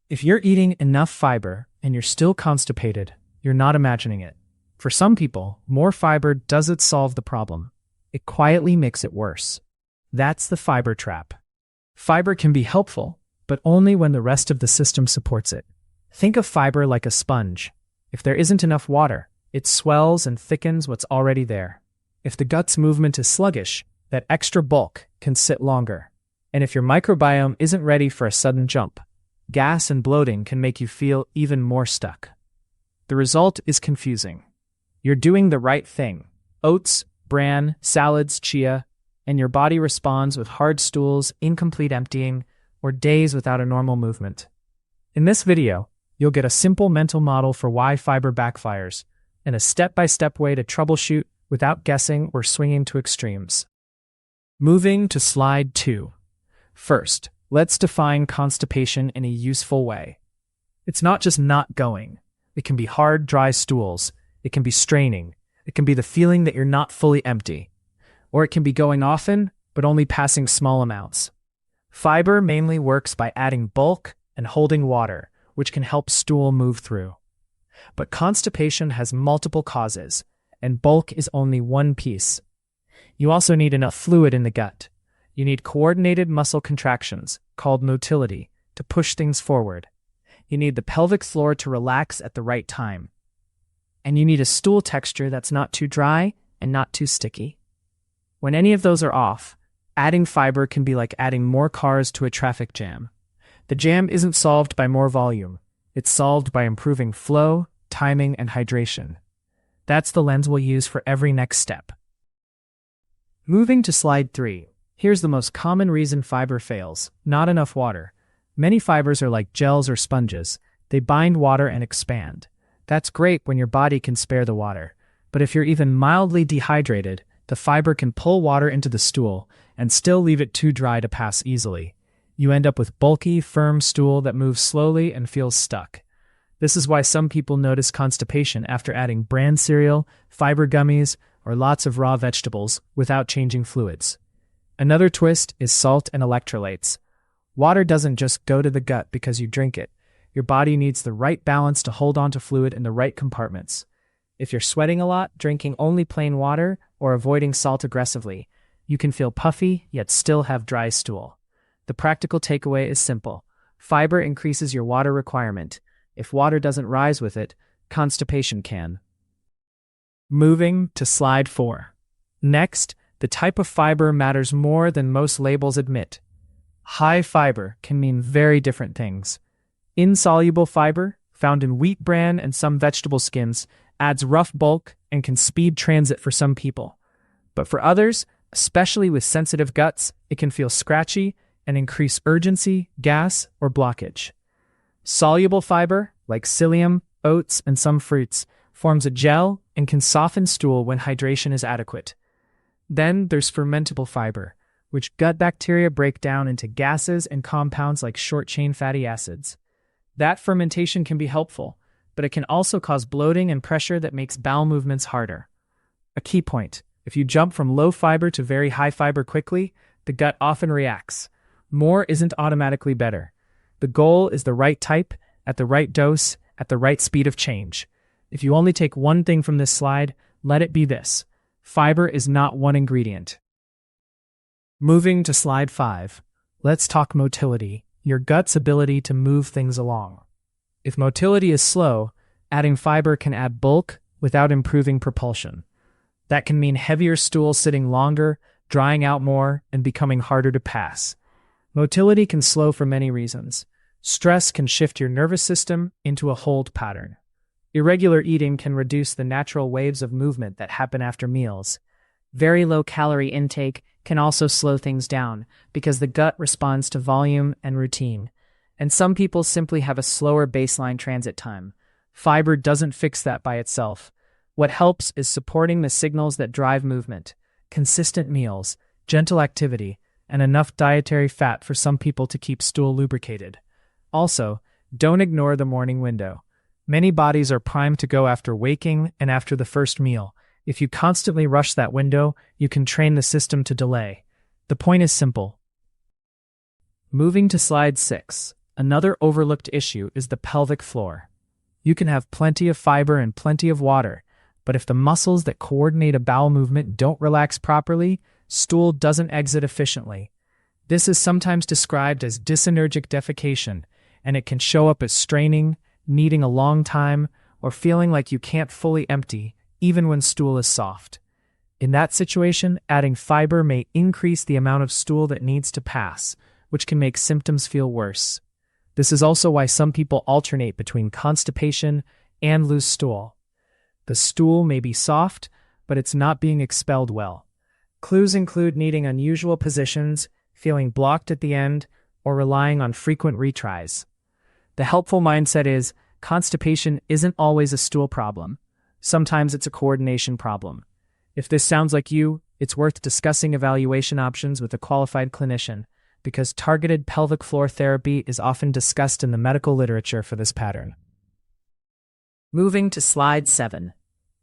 If you're eating enough fiber and you're still constipated, you're not imagining it. For some people, more fiber doesn't solve the problem. It quietly makes it worse. That's the fiber trap. Fiber can be helpful, but only when the rest of the system supports it. Think of fiber like a sponge. If there isn't enough water, it swells and thickens what's already there. If the gut's movement is sluggish, that extra bulk can sit longer. And if your microbiome isn't ready for a sudden jump, gas and bloating can make you feel even more stuck. The result is confusing. You're doing the right thing. Oats, bran, salads, chia, and your body responds with hard stools, incomplete emptying, or days without a normal movement. In this video, you'll get a simple mental model for why fiber backfires, and a step-by-step way to troubleshoot without guessing or swinging to extremes. Moving to slide 2. First, let's define constipation in a useful way. It's not just not going. It can be hard, dry stools. It can be straining. It can be the feeling that you're not fully empty. Or it can be going often, but only passing small amounts. Fiber mainly works by adding bulk and holding water, which can help stool move through. But constipation has multiple causes, and bulk is only one piece. You also need enough fluid in the gut. You need coordinated muscle contractions, called motility, to push things forward. You need the pelvic floor to relax at the right time. And you need a stool texture that's not too dry and not too sticky. When any of those are off, adding fiber can be like adding more cars to a traffic jam. The jam isn't solved by more volume. It's solved by improving flow, timing, and hydration. That's the lens we'll use for every next step. Moving to slide 3. Here's the most common reason fiber fails: not enough water. Many fibers are like gels or sponges. They bind water and expand. That's great when your body can spare the water. But if you're even mildly dehydrated, the fiber can pull water into the stool and still leave it too dry to pass easily. You end up with bulky, firm stool that moves slowly and feels stuck. This is why some people notice constipation after adding bran cereal, fiber gummies, or lots of raw vegetables without changing fluids. Another twist is salt and electrolytes. Water doesn't just go to the gut because you drink it. Your body needs the right balance to hold onto fluid in the right compartments. If you're sweating a lot, drinking only plain water, or avoiding salt aggressively, you can feel puffy yet still have dry stool. The practical takeaway is simple. Fiber increases your water requirement. If water doesn't rise with it, constipation can. Moving to slide 4. Next, the type of fiber matters more than most labels admit. High fiber can mean very different things. Insoluble fiber, found in wheat bran and some vegetable skins, adds rough bulk and can speed transit for some people. But for others, especially with sensitive guts, it can feel scratchy and increase urgency, gas, or blockage. Soluble fiber, like psyllium, oats, and some fruits, forms a gel and can soften stool when hydration is adequate. Then there's fermentable fiber, which gut bacteria break down into gases and compounds like short-chain fatty acids. That fermentation can be helpful, but it can also cause bloating and pressure that makes bowel movements harder. A key point: if you jump from low fiber to very high fiber quickly, the gut often reacts. More isn't automatically better. The goal is the right type, at the right dose, at the right speed of change. If you only take one thing from this slide, let it be this: fiber is not one ingredient. Moving to slide 5, let's talk motility, your gut's ability to move things along. If motility is slow, adding fiber can add bulk without improving propulsion. That can mean heavier stool sitting longer, drying out more, and becoming harder to pass. Motility can slow for many reasons. Stress can shift your nervous system into a hold pattern. Irregular eating can reduce the natural waves of movement that happen after meals. Very low calorie intake can also slow things down because the gut responds to volume and routine. And some people simply have a slower baseline transit time. Fiber doesn't fix that by itself. What helps is supporting the signals that drive movement: consistent meals, gentle activity, and enough dietary fat for some people to keep stool lubricated. Also, don't ignore the morning window. Many bodies are primed to go after waking and after the first meal. If you constantly rush that window, you can train the system to delay. The point is simple. Moving to slide 6. Another overlooked issue is the pelvic floor. You can have plenty of fiber and plenty of water, but if the muscles that coordinate a bowel movement don't relax properly, stool doesn't exit efficiently. This is sometimes described as dysenergic defecation, and it can show up as straining, needing a long time, or feeling like you can't fully empty, even when stool is soft. In that situation, adding fiber may increase the amount of stool that needs to pass, which can make symptoms feel worse. This is also why some people alternate between constipation and loose stool. The stool may be soft, but it's not being expelled well. Clues include needing unusual positions, feeling blocked at the end, or relying on frequent retries. The helpful mindset is, constipation isn't always a stool problem. Sometimes it's a coordination problem. If this sounds like you, it's worth discussing evaluation options with a qualified clinician, because targeted pelvic floor therapy is often discussed in the medical literature for this pattern. Moving to slide 7.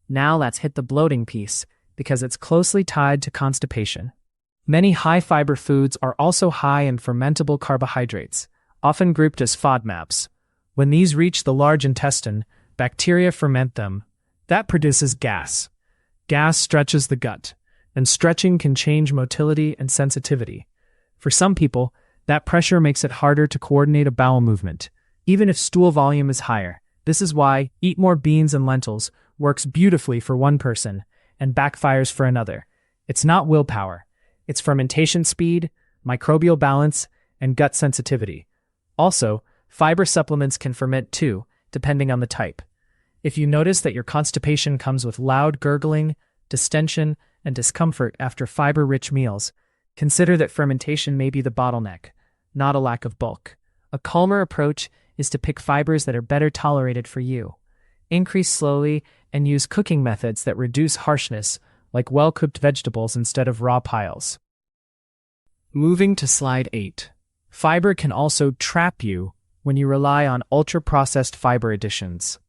Now let's hit the bloating piece, because it's closely tied to constipation. Many high-fiber foods are also high in fermentable carbohydrates, often grouped as FODMAPs. When these reach the large intestine, bacteria ferment them. That produces gas. Gas stretches the gut, and stretching can change motility and sensitivity. For some people, that pressure makes it harder to coordinate a bowel movement, even if stool volume is higher. This is why eat more beans and lentils works beautifully for one person and backfires for another. It's not willpower. It's fermentation speed, microbial balance, and gut sensitivity. Also, fiber supplements can ferment too, depending on the type. If you notice that your constipation comes with loud gurgling, distension, and discomfort after fiber-rich meals, consider that fermentation may be the bottleneck, not a lack of bulk. A calmer approach is to pick fibers that are better tolerated for you. Increase slowly and use cooking methods that reduce harshness, like well-cooked vegetables instead of raw piles. Moving to slide 8. Fiber can also trap you when you rely on ultra-processed fiber additions.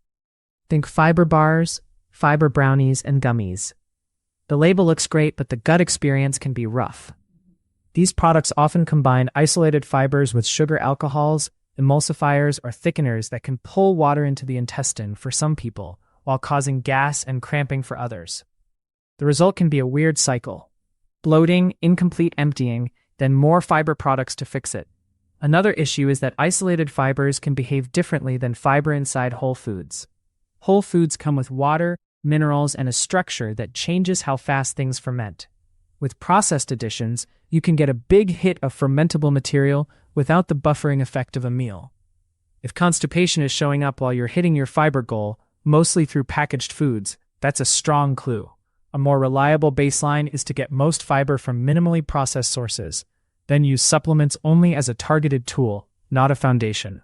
Think fiber bars, fiber brownies, and gummies. The label looks great, but the gut experience can be rough. These products often combine isolated fibers with sugar alcohols, emulsifiers, or thickeners that can pull water into the intestine for some people, while causing gas and cramping for others. The result can be a weird cycle: bloating, incomplete emptying, then more fiber products to fix it. Another issue is that isolated fibers can behave differently than fiber inside whole foods. Whole foods come with water, minerals, and a structure that changes how fast things ferment. With processed additions, you can get a big hit of fermentable material without the buffering effect of a meal. If constipation is showing up while you're hitting your fiber goal, mostly through packaged foods, that's a strong clue. A more reliable baseline is to get most fiber from minimally processed sources, then use supplements only as a targeted tool, not a foundation.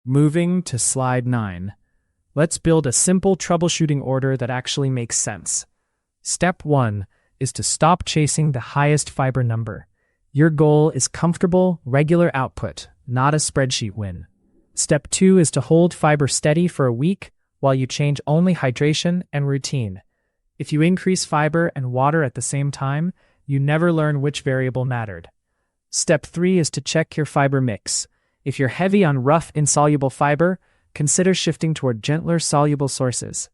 Moving to slide 9. Let's build a simple troubleshooting order that actually makes sense. Step 1 is to stop chasing the highest fiber number. Your goal is comfortable, regular output, not a spreadsheet win. Step 2 is to hold fiber steady for a week while you change only hydration and routine. If you increase fiber and water at the same time, you never learn which variable mattered. Step 3 is to check your fiber mix. If you're heavy on rough, insoluble fiber, consider shifting toward gentler, soluble sources.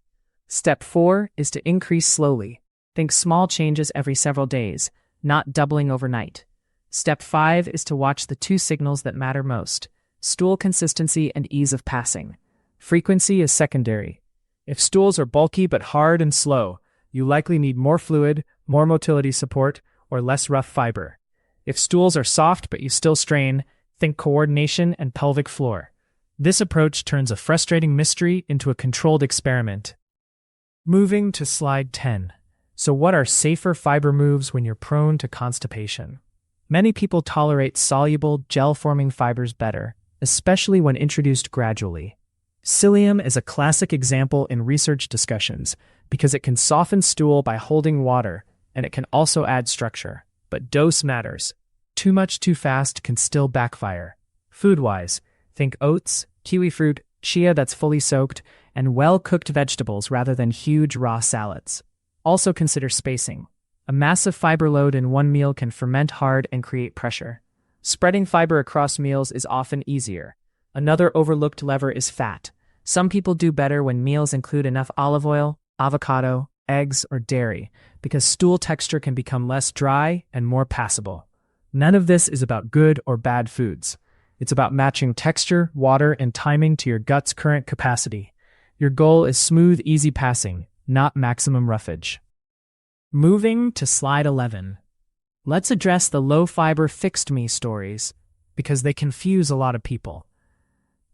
Step 4 is to increase slowly. Think small changes every several days, not doubling overnight. Step 5 is to watch the two signals that matter most: stool consistency and ease of passing. Frequency is secondary. If stools are bulky but hard and slow, you likely need more fluid, more motility support, or less rough fiber. If stools are soft but you still strain, think coordination and pelvic floor. This approach turns a frustrating mystery into a controlled experiment. Moving to slide 10. So what are safer fiber moves when you're prone to constipation? Many people tolerate soluble, gel-forming fibers better, especially when introduced gradually. Psyllium is a classic example in research discussions because it can soften stool by holding water, and it can also add structure. But dose matters. Too much too fast can still backfire. Food-wise, think oats, kiwi fruit, chia that's fully soaked, and well-cooked vegetables rather than huge raw salads. Also consider spacing. A massive fiber load in one meal can ferment hard and create pressure. Spreading fiber across meals is often easier. Another overlooked lever is fat. Some people do better when meals include enough olive oil, avocado, eggs, or dairy, because stool texture can become less dry and more passable. None of this is about good or bad foods. It's about matching texture, water, and timing to your gut's current capacity. Your goal is smooth, easy passing, not maximum roughage. Moving to slide 11. Let's address the low-fiber fixed-me stories, because they confuse a lot of people.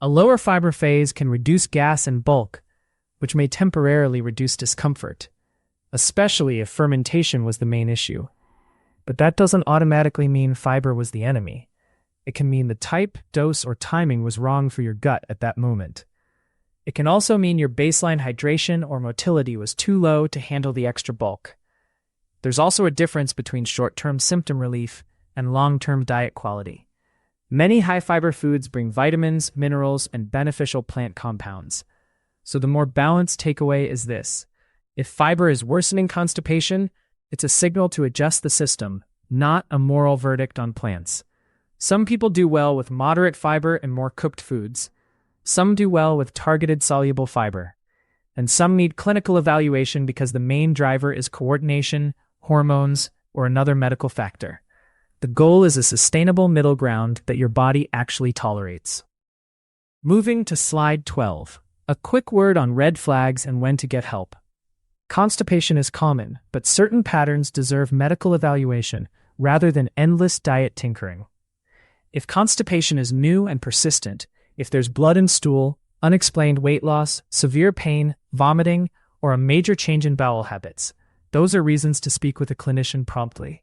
A lower fiber phase can reduce gas and bulk, which may temporarily reduce discomfort, especially if fermentation was the main issue. But that doesn't automatically mean fiber was the enemy. It can mean the type, dose, or timing was wrong for your gut at that moment. It can also mean your baseline hydration or motility was too low to handle the extra bulk. There's also a difference between short-term symptom relief and long-term diet quality. Many high-fiber foods bring vitamins, minerals, and beneficial plant compounds. So the more balanced takeaway is this. If fiber is worsening constipation, it's a signal to adjust the system, not a moral verdict on plants. Some people do well with moderate fiber and more cooked foods. Some do well with targeted soluble fiber. And some need clinical evaluation because the main driver is coordination, hormones, or another medical factor. The goal is a sustainable middle ground that your body actually tolerates. Moving to slide 12. A quick word on red flags and when to get help. Constipation is common, but certain patterns deserve medical evaluation rather than endless diet tinkering. If constipation is new and persistent, if there's blood in stool, unexplained weight loss, severe pain, vomiting, or a major change in bowel habits, those are reasons to speak with a clinician promptly.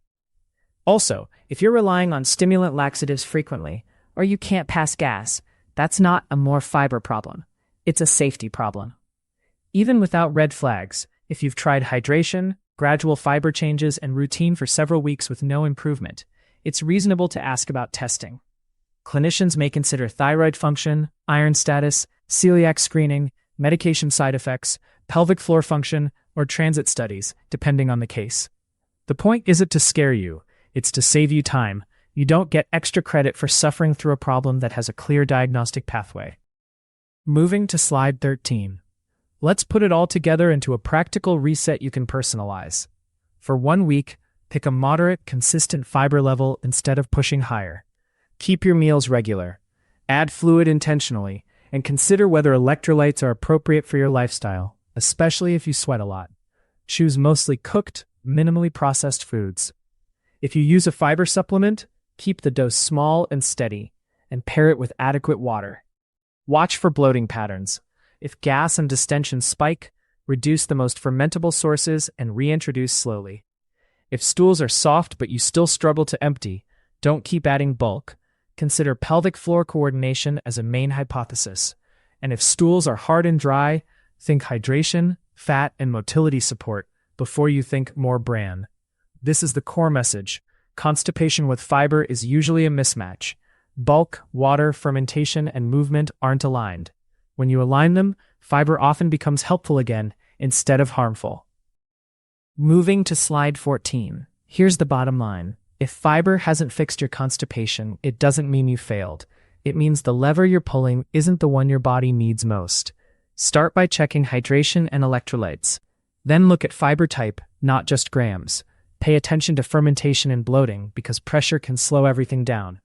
Also, if you're relying on stimulant laxatives frequently, or you can't pass gas, that's not a more fiber problem. It's a safety problem. Even without red flags, if you've tried hydration, gradual fiber changes, and routine for several weeks with no improvement, it's reasonable to ask about testing. Clinicians may consider thyroid function, iron status, celiac screening, medication side effects, pelvic floor function, or transit studies, depending on the case. The point isn't to scare you, it's to save you time. You don't get extra credit for suffering through a problem that has a clear diagnostic pathway. Moving to slide 13. Let's put it all together into a practical reset you can personalize. For 1 week, pick a moderate, consistent fiber level instead of pushing higher. Keep your meals regular. Add fluid intentionally, and consider whether electrolytes are appropriate for your lifestyle, especially if you sweat a lot. Choose mostly cooked, minimally processed foods. If you use a fiber supplement, keep the dose small and steady, and pair it with adequate water. Watch for bloating patterns. If gas and distension spike, reduce the most fermentable sources and reintroduce slowly. If stools are soft but you still struggle to empty, don't keep adding bulk. Consider pelvic floor coordination as a main hypothesis. And if stools are hard and dry, think hydration, fat, and motility support before you think more bran. This is the core message. Constipation with fiber is usually a mismatch. Bulk, water, fermentation, and movement aren't aligned. When you align them, fiber often becomes helpful again instead of harmful. Moving to slide 14. Here's the bottom line. If fiber hasn't fixed your constipation, it doesn't mean you failed. It means the lever you're pulling isn't the one your body needs most. Start by checking hydration and electrolytes. Then look at fiber type, not just grams. Pay attention to fermentation and bloating because pressure can slow everything down.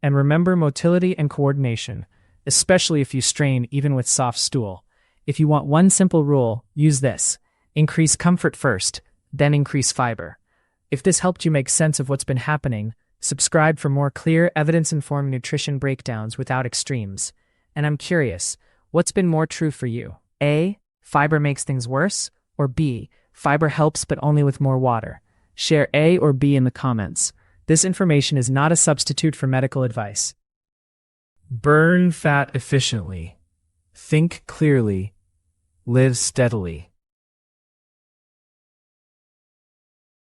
And remember motility and coordination, especially if you strain even with soft stool. If you want one simple rule, use this. Increase comfort first, then increase fiber. If this helped you make sense of what's been happening, subscribe for more clear, evidence-informed nutrition breakdowns without extremes. And I'm curious, what's been more true for you? A, fiber makes things worse? Or B, fiber helps but only with more water? Share A or B in the comments. This information is not a substitute for medical advice. Burn fat efficiently. Think clearly. Live steadily.